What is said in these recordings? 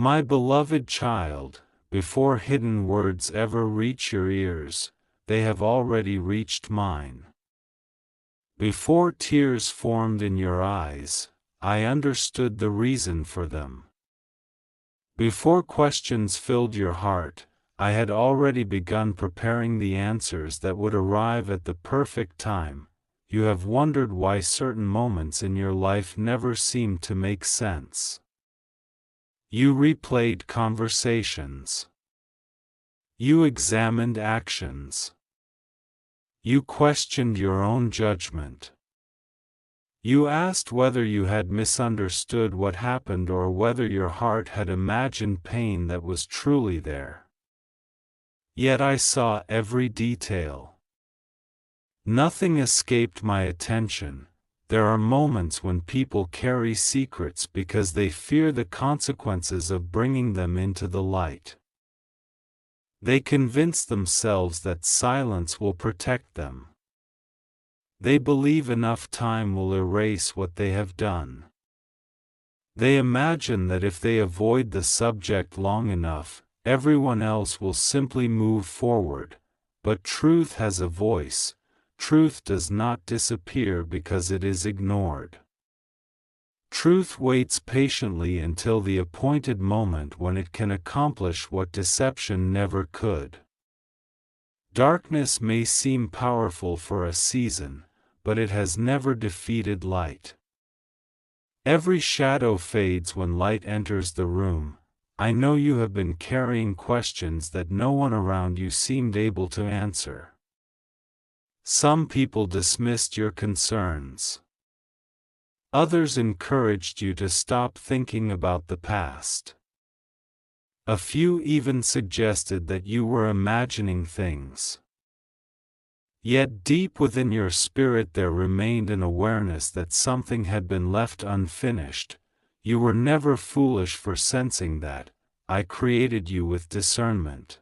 My beloved child, before hidden words ever reach your ears, they have already reached mine. Before tears formed in your eyes, I understood the reason for them. Before questions filled your heart, I had already begun preparing the answers that would arrive at the perfect time. You have wondered why certain moments in your life never seemed to make sense. You replayed conversations. You examined actions. You questioned your own judgment. You asked whether you had misunderstood what happened or whether your heart had imagined pain that was truly there. Yet I saw every detail. Nothing escaped my attention. There are moments when people carry secrets because they fear the consequences of bringing them into the light. They convince themselves that silence will protect them. They believe enough time will erase what they have done. They imagine that if they avoid the subject long enough, everyone else will simply move forward. But truth has a voice. Truth does not disappear because it is ignored. Truth waits patiently until the appointed moment when it can accomplish what deception never could. Darkness may seem powerful for a season, but it has never defeated light. Every shadow fades when light enters the room. I know you have been carrying questions that no one around you seemed able to answer. Some people dismissed your concerns. Others encouraged you to stop thinking about the past. A few even suggested that you were imagining things. Yet deep within your spirit there remained an awareness that something had been left unfinished. You were never foolish for sensing that. I created you with discernment.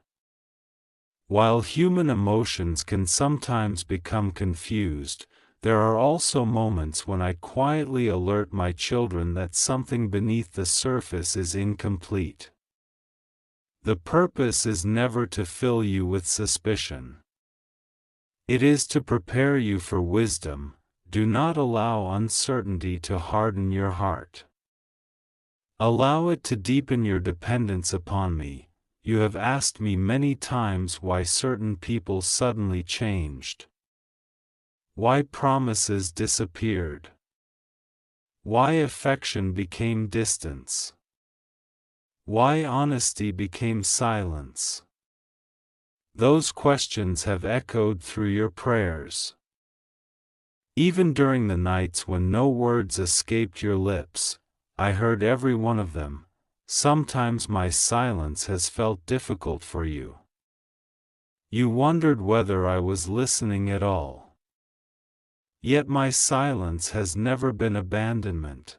While human emotions can sometimes become confused, there are also moments when I quietly alert my children that something beneath the surface is incomplete. The purpose is never to fill you with suspicion. It is to prepare you for wisdom. Do not allow uncertainty to harden your heart. Allow it to deepen your dependence upon me. You have asked me many times why certain people suddenly changed. Why promises disappeared. Why affection became distance. Why honesty became silence. Those questions have echoed through your prayers. Even during the nights when no words escaped your lips, I heard every one of them. Sometimes my silence has felt difficult for you. You wondered whether I was listening at all. Yet my silence has never been abandonment.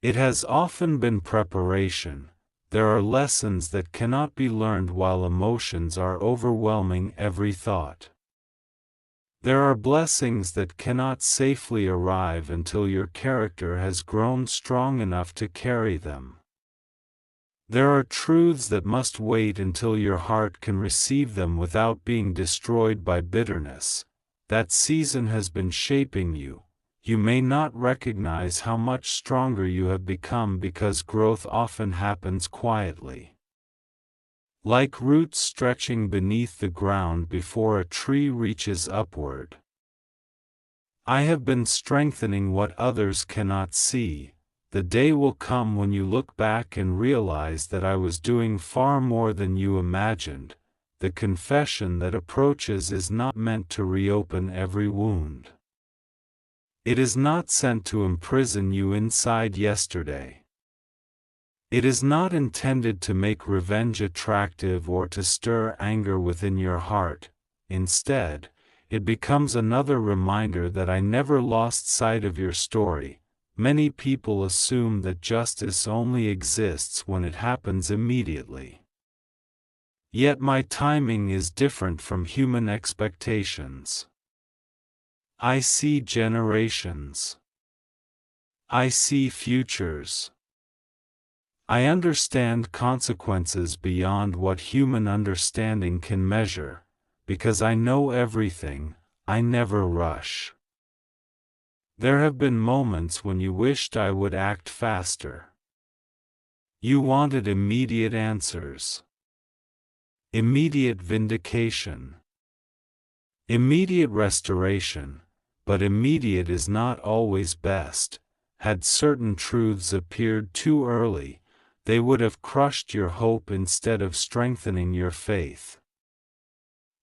It has often been preparation. There are lessons that cannot be learned while emotions are overwhelming every thought. There are blessings that cannot safely arrive until your character has grown strong enough to carry them. There are truths that must wait until your heart can receive them without being destroyed by bitterness. That season has been shaping you. You may not recognize how much stronger you have become because growth often happens quietly. Like roots stretching beneath the ground before a tree reaches upward. I have been strengthening what others cannot see. The day will come when you look back and realize that I was doing far more than you imagined. The confession that approaches is not meant to reopen every wound. It is not sent to imprison you inside yesterday. It is not intended to make revenge attractive or to stir anger within your heart. Instead, it becomes another reminder that I never lost sight of your story. Many people assume that justice only exists when it happens immediately. Yet my timing is different from human expectations. I see generations. I see futures. I understand consequences beyond what human understanding can measure. Because I know everything, I never rush. There have been moments when you wished I would act faster. You wanted immediate answers. Immediate vindication. Immediate restoration, but immediate is not always best. Had certain truths appeared too early, they would have crushed your hope instead of strengthening your faith.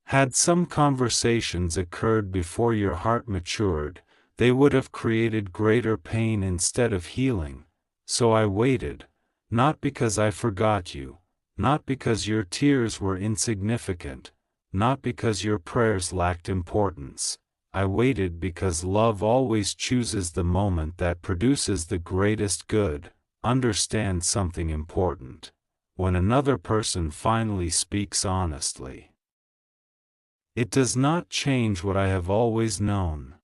Had some conversations occurred before your heart matured, they would have created greater pain instead of healing. So I waited, not because I forgot you, not because your tears were insignificant, not because your prayers lacked importance. I waited because love always chooses the moment that produces the greatest good. Understand something important. When another person finally speaks honestly, it does not change what I have always known.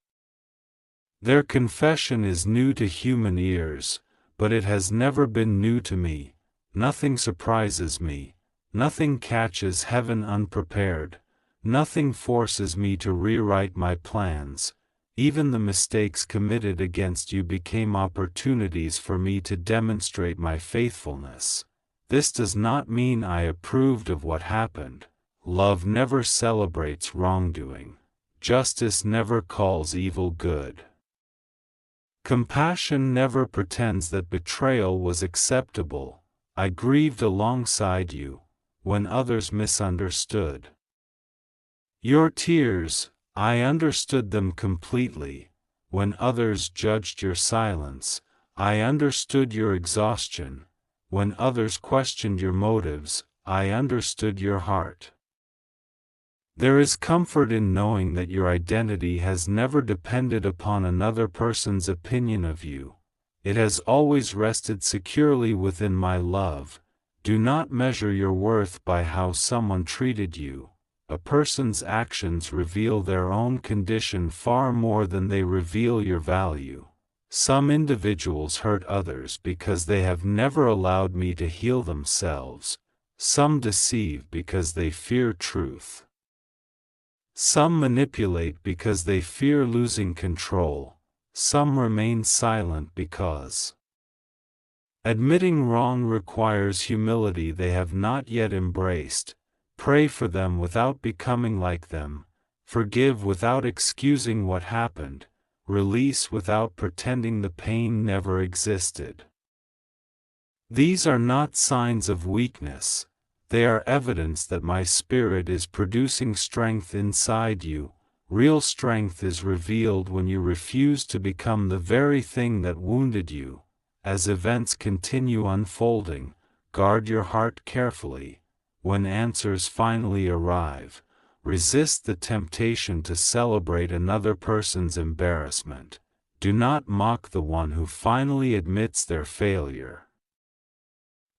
Their confession is new to human ears, but it has never been new to me. Nothing surprises me, nothing catches heaven unprepared, nothing forces me to rewrite my plans. Even the mistakes committed against you became opportunities for me to demonstrate my faithfulness. This does not mean I approved of what happened. Love never celebrates wrongdoing. Justice never calls evil good. Compassion never pretends that betrayal was acceptable. I grieved alongside you, when others misunderstood. Your tears, I understood them completely. When others judged your silence, I understood your exhaustion. When others questioned your motives, I understood your heart. There is comfort in knowing that your identity has never depended upon another person's opinion of you. It has always rested securely within my love. Do not measure your worth by how someone treated you. A person's actions reveal their own condition far more than they reveal your value. Some individuals hurt others because they have never allowed me to heal themselves. Some deceive because they fear truth. Some manipulate because they fear losing control. Some remain silent because admitting wrong requires humility they have not yet embraced. Pray for them without becoming like them. Forgive without excusing what happened. Release without pretending the pain never existed. These are not signs of weakness. They are evidence that my spirit is producing strength inside you. Real strength is revealed when you refuse to become the very thing that wounded you. As events continue unfolding, guard your heart carefully. When answers finally arrive, resist the temptation to celebrate another person's embarrassment. Do not mock the one who finally admits their failure.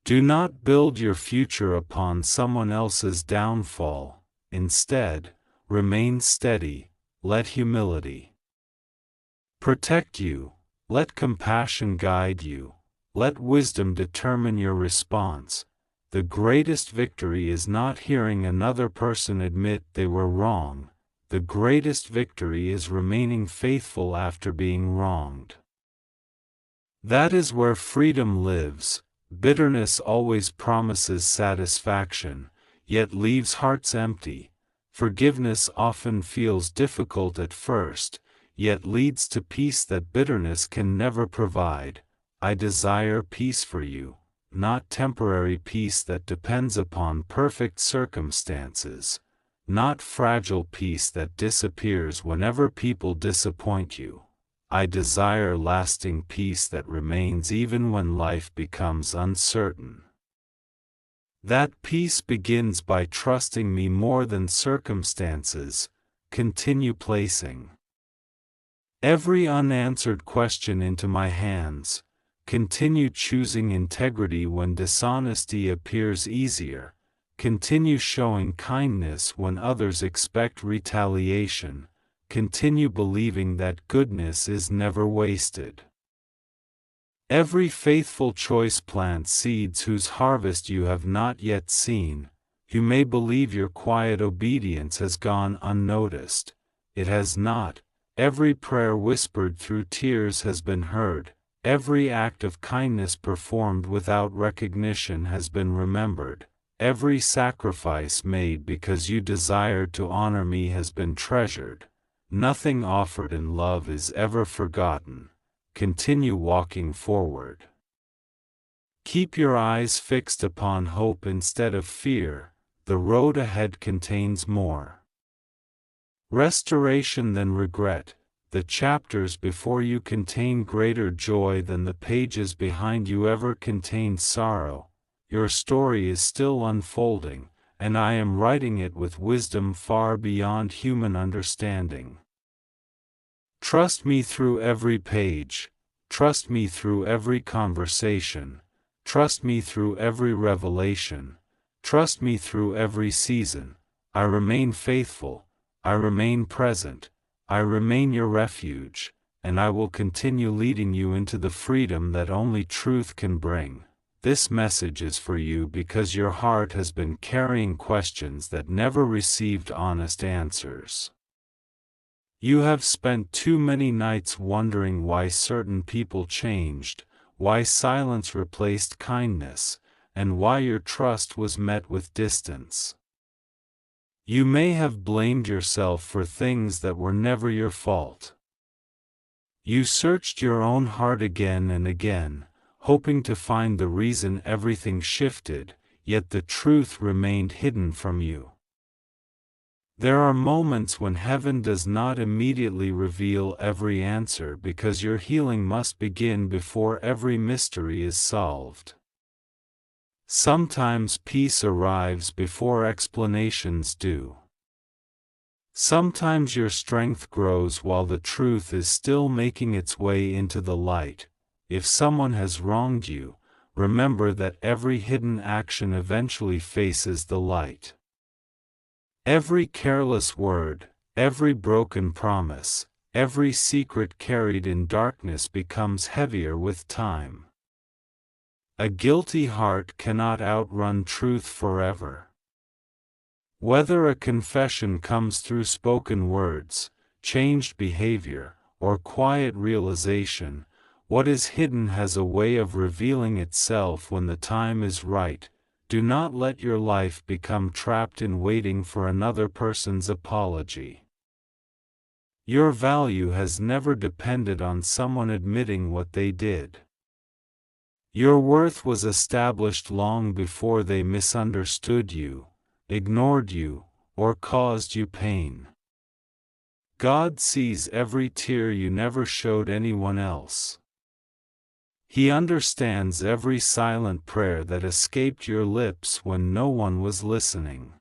Do not build your future upon someone else's downfall. Instead, remain steady. Let humility protect you. Let compassion guide you. Let wisdom determine your response. The greatest victory is not hearing another person admit they were wrong. The greatest victory is remaining faithful after being wronged. That is where freedom lives. Bitterness always promises satisfaction, yet leaves hearts empty. Forgiveness often feels difficult at first, yet leads to peace that bitterness can never provide. I desire peace for you, not temporary peace that depends upon perfect circumstances, not fragile peace that disappears whenever people disappoint you. I desire lasting peace that remains even when life becomes uncertain. That peace begins by trusting me more than circumstances. Continue placing every unanswered question into my hands. Continue choosing integrity when dishonesty appears easier. Continue showing kindness when others expect retaliation. Continue believing that goodness is never wasted. Every faithful choice plants seeds whose harvest you have not yet seen. You may believe your quiet obedience has gone unnoticed. It has not. Every prayer whispered through tears has been heard. Every act of kindness performed without recognition has been remembered. Every sacrifice made because you desired to honor me has been treasured. Nothing offered in love is ever forgotten. Continue walking forward. Keep your eyes fixed upon hope instead of fear. The road ahead contains more restoration than regret. The chapters before you contain greater joy than the pages behind you ever contained sorrow. Your story is still unfolding, and I am writing it with wisdom far beyond human understanding. Trust me through every page. Trust me through every conversation. Trust me through every revelation. Trust me through every season. I remain faithful. I remain present. I remain your refuge, and I will continue leading you into the freedom that only truth can bring. This message is for you because your heart has been carrying questions that never received honest answers. You have spent too many nights wondering why certain people changed, why silence replaced kindness, and why your trust was met with distance. You may have blamed yourself for things that were never your fault. You searched your own heart again and again, hoping to find the reason everything shifted, yet the truth remained hidden from you. There are moments when heaven does not immediately reveal every answer because your healing must begin before every mystery is solved. Sometimes peace arrives before explanations do. Sometimes your strength grows while the truth is still making its way into the light. If someone has wronged you, remember that every hidden action eventually faces the light. Every careless word, every broken promise, every secret carried in darkness becomes heavier with time. A guilty heart cannot outrun truth forever. Whether a confession comes through spoken words, changed behavior, or quiet realization, what is hidden has a way of revealing itself when the time is right. Do not let your life become trapped in waiting for another person's apology. Your value has never depended on someone admitting what they did. Your worth was established long before they misunderstood you, ignored you, or caused you pain. God sees every tear you never showed anyone else. He understands every silent prayer that escaped your lips when no one was listening.